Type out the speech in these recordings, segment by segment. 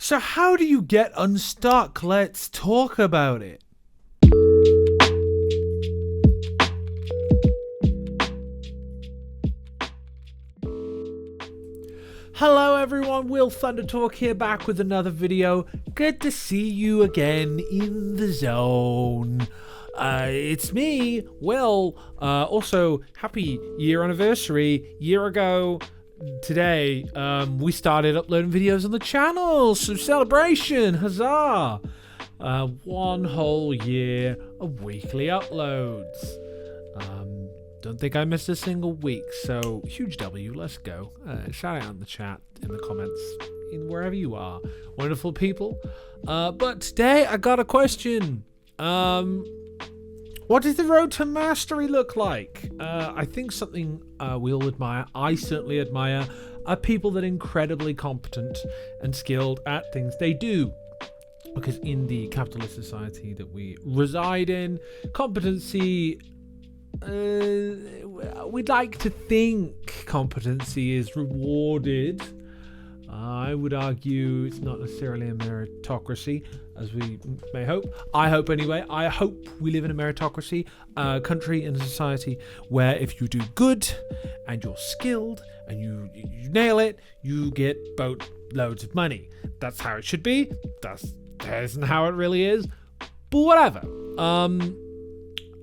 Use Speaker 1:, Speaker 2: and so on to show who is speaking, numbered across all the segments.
Speaker 1: So how do you get unstuck? Let's talk about it. Hello everyone, Will Thunder Talk here, back with another video. Good to see you again in the zone. It's me, Will. Also, happy year anniversary. Year ago today, we started uploading videos on the channel. So celebration, huzzah! 1 whole year of weekly uploads. Don't think I missed a single week, so huge W, let's go. Shout out in the chat, in the comments, in wherever you are. Wonderful people. But today I got a question. What does the road to mastery look like? I think something we all admire, I certainly admire, are people that are incredibly competent and skilled at things they do. Because in the capitalist society that we reside in, competency... we'd like to think competency is rewarded. I would argue it's not necessarily a meritocracy, as we may hope. I hope anyway. I hope we live in a meritocracy, a country and a society where if you do good and you're skilled and you nail it, you get boatloads of money. That's how it should be. That isn't how it really is. But whatever.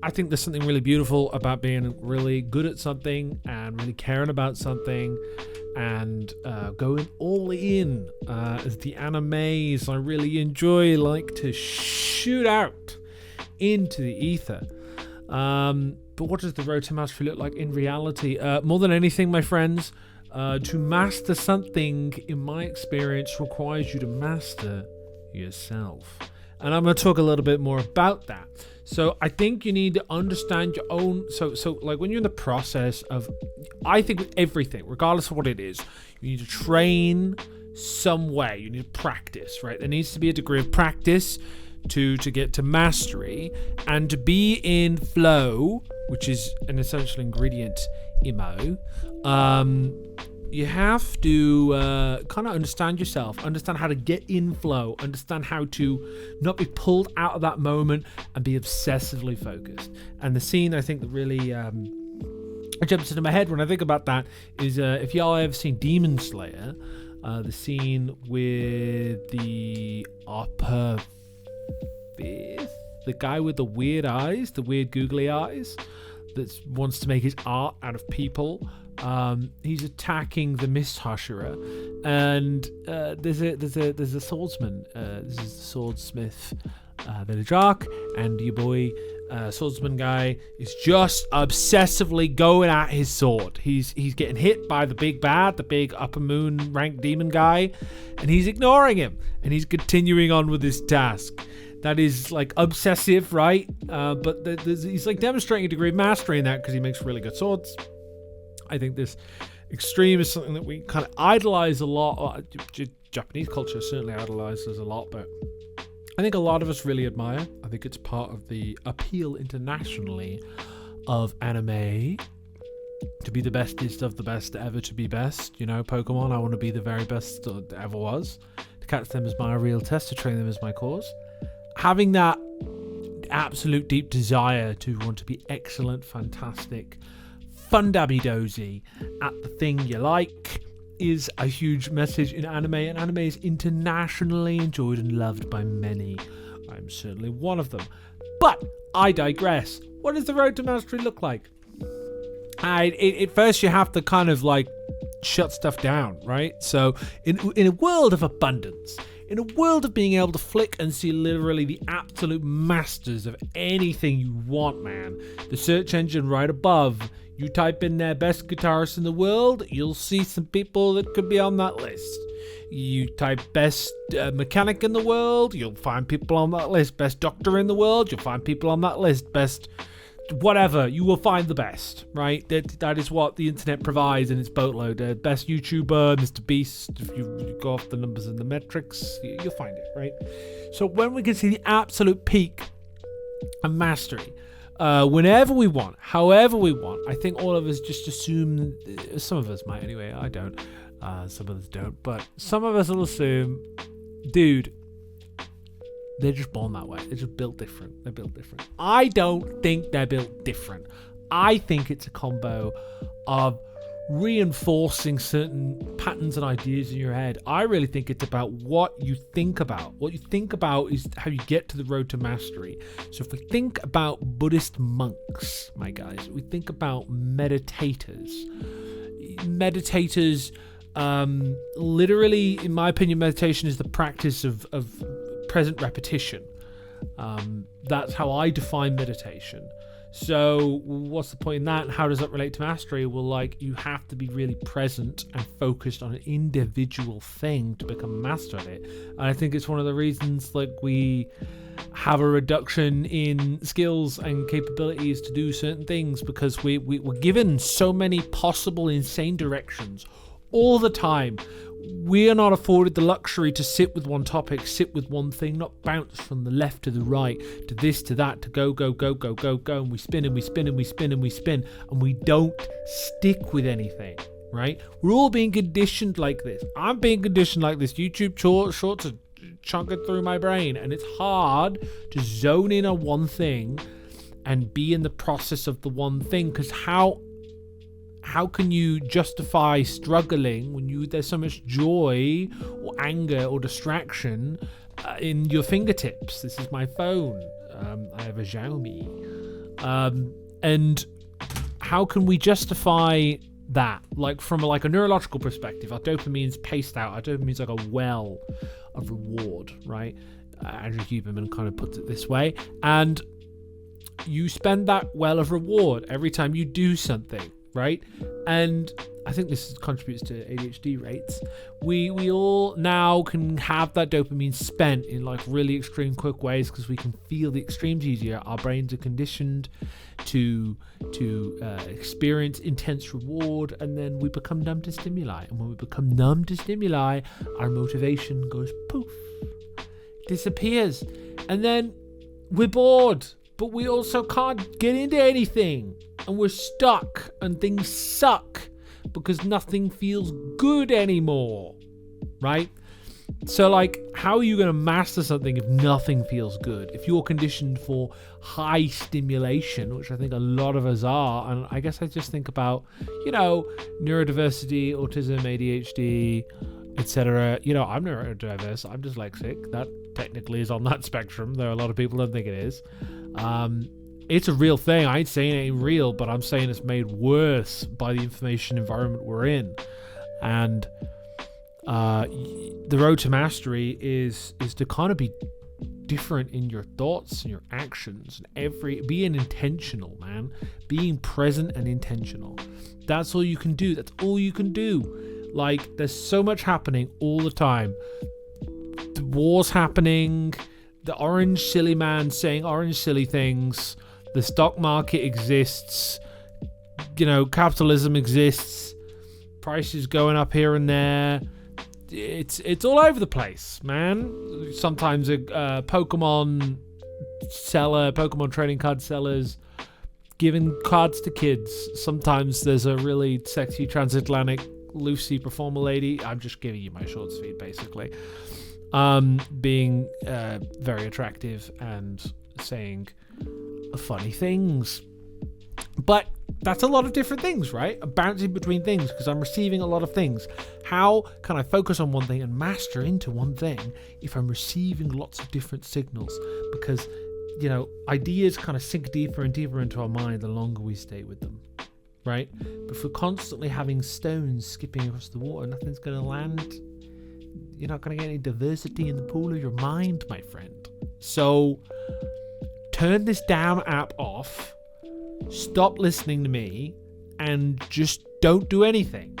Speaker 1: I think there's something really beautiful about being really good at something and really caring about something and going all in. As the animes I really enjoy like to shoot out into the ether. But what does the road to mastery look like in reality? More than anything, my friends, to master something, in my experience, requires you to master yourself. And I'm going to talk a little bit more about that. So I think you need to understand your own, so like when you're in the process of, I think with everything, regardless of what it is, you need to train some way, you need to practice, right? There needs to be a degree of practice to get to mastery, and to be in flow, which is an essential ingredient, emo, you have to kind of understand yourself, understand how to get in flow, understand how to not be pulled out of that moment and be obsessively focused. And the scene I think that really jumps into my head when I think about that is if y'all have seen Demon Slayer, the scene with the upper fifth, the guy with the weird eyes, the weird googly eyes, that wants to make his art out of people. He's attacking the Mist Hashira, and there's a swordsman. This is the swordsmith village arc, and your boy swordsman guy is just obsessively going at his sword. He's getting hit by the big bad, the big upper moon rank demon guy, and he's ignoring him, and he's continuing on with his task. That is like obsessive, right? But he's like demonstrating a degree of mastery in that because he makes really good swords. I think this extreme is something that we kind of idolize a lot. Japanese culture certainly idolizes a lot, but I think a lot of us really admire. I think it's part of the appeal internationally of anime to be the bestest of the best ever to be best. You know, Pokemon, I want to be the very best that ever was. To catch them is my real test, to train them is my cause. Having that absolute deep desire to want to be excellent, fantastic, fun-dabby-dozy at the thing you like is a huge message in anime, and anime is internationally enjoyed and loved by many. I'm certainly one of them. But I digress. What does the road to mastery look like? At first you have to kind of like shut stuff down, right? So in a world of abundance, in a world of being able to flick and see literally the absolute masters of anything you want, man, the search engine right above, you type in their best guitarist in the world, you'll see some people that could be on that list. You type best mechanic in the world, you'll find people on that list. Best doctor in the world, you'll find people on that list. Best whatever, you will find the best, right? That is what the internet provides in its boatload. Best YouTuber, Mr. Beast, if you go off the numbers and the metrics, you'll find it, right? So when we can see the absolute peak of mastery, whenever we want, however we want, I think all of us just assume, some of us might anyway, I don't, some of us don't, but some of us will assume dude, they're just born that way. They're just built different. I don't think they're built different. I think it's a combo of reinforcing certain patterns and ideas in your head. I really think it's about what you think about. What you think about is how you get to the road to mastery. So if we think about Buddhist monks, my guys, we think about meditators. Literally, in my opinion, meditation is the practice of present repetition. That's how I define meditation. So what's the point in that? And how does that relate to mastery? Well, like, you have to be really present and focused on an individual thing to become a master at it. And I think it's one of the reasons, like, we have a reduction in skills and capabilities to do certain things, because we're given so many possible insane directions all the time. We are not afforded the luxury to sit with one topic, sit with one thing, not bounce from the left to the right, to this, to that, to go, and we spin and we spin and we spin and we spin, and we don't stick with anything, right? We're all being conditioned like this. I'm being conditioned like this. YouTube shorts are chunking through my brain, and it's hard to zone in on one thing and be in the process of the one thing, because how can you justify struggling when there's so much joy or anger or distraction in your fingertips? This is my phone. I have a Xiaomi. And how can we justify that? Like, from a neurological perspective, our dopamine's paced out. Our dopamine's like a well of reward, right? Andrew Huberman kind of puts it this way. And you spend that well of reward every time you do something, right? And I think this contributes to ADHD rates. We all now can have that dopamine spent in like really extreme quick ways, because we can feel the extremes easier. Our brains are conditioned to experience intense reward, and then we become numb to stimuli. And when we become numb to stimuli, our motivation goes poof, disappears, and then we're bored. But we also can't get into anything, and we're stuck, and things suck because nothing feels good anymore, right? So, like, how are you going to master something if nothing feels good? If you're conditioned for high stimulation, which I think a lot of us are, and I guess I just think about, neurodiversity, autism, ADHD, etc. I'm neurodiverse. I'm dyslexic. That technically is on that spectrum, though a lot of people don't think it is. It's a real thing. I ain't saying it ain't real, but I'm saying it's made worse by the information environment we're in. And the road to mastery is to kind of be different in your thoughts and your actions, and being intentional, man. Being present and intentional. That's all you can do. That's all you can do. Like, there's so much happening all the time. The war's happening. The orange silly man saying orange silly things. The stock market exists. Capitalism exists. Prices going up here and there. It's all over the place, man. Sometimes a Pokemon trading card sellers giving cards to kids. Sometimes there's a really sexy transatlantic Lucy performer lady. I'm just giving you my shorts feed, basically. Being very attractive and saying funny things. But that's a lot of different things, right? I'm bouncing between things because I'm receiving a lot of things. How can I focus on one thing and master into one thing if I'm receiving lots of different signals? Because, ideas kind of sink deeper and deeper into our mind the longer we stay with them, right? But if we're constantly having stones skipping across the water, nothing's going to land. You're not going to get any diversity in the pool of your mind, my friend. So turn this damn app off, stop listening to me, and just don't do anything.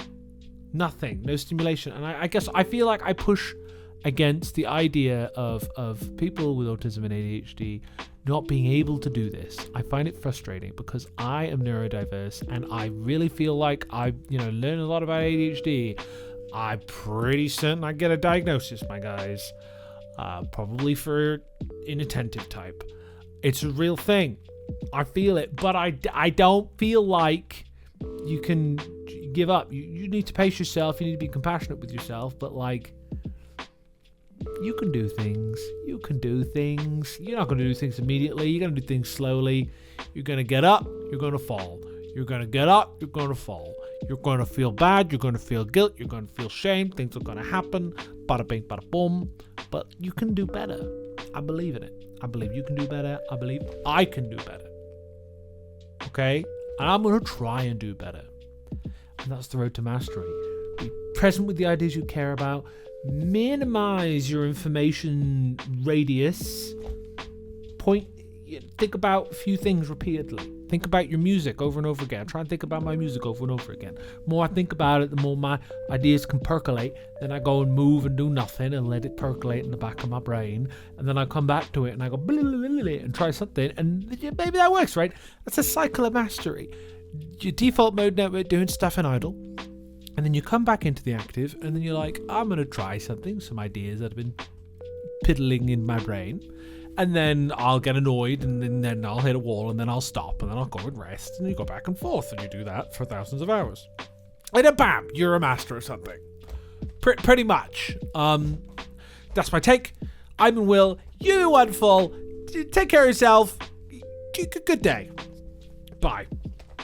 Speaker 1: Nothing. No stimulation. And I guess I feel like I push against the idea of people with autism and ADHD not being able to do this. I find it frustrating because I am neurodiverse, and I really feel like I learn a lot about ADHD. I'm pretty certain I get a diagnosis, my guys. Probably for inattentive type. It's a real thing. I feel it, but I don't feel like you can give up. You need to pace yourself. You need to be compassionate with yourself. But You can do things. You can do things. You're not going to do things immediately. You're going to do things slowly. You're going to get up. You're going to fall. You're going to get up. You're going to fall. You're going to feel bad. You're going to feel guilt. You're going to feel shame. Things are going to happen. Bada bing, bada boom. But you can do better. I believe in it. I believe you can do better. I believe I can do better. Okay? And I'm going to try and do better. And that's the road to mastery. Be present with the ideas you care about. Minimize your information radius. Think about a few things repeatedly. Think about your music over and over again. Try and think about my music over and over again. The more I think about it, the more my ideas can percolate. Then I go and move and do nothing and let it percolate in the back of my brain. And then I come back to it and I go and try something. And maybe that works, right? That's a cycle of mastery. Your default mode network doing stuff in idle. And then you come back into the active, and then you're like, I'm going to try something, some ideas that have been piddling in my brain. And then I'll get annoyed, and then I'll hit a wall, and then I'll stop, and then I'll go and rest, and you go back and forth, and you do that for thousands of hours. And then bam, you're a master of something. Pretty much. That's my take. I've been Will. You've been wonderful. Take care of yourself. Good day. Bye.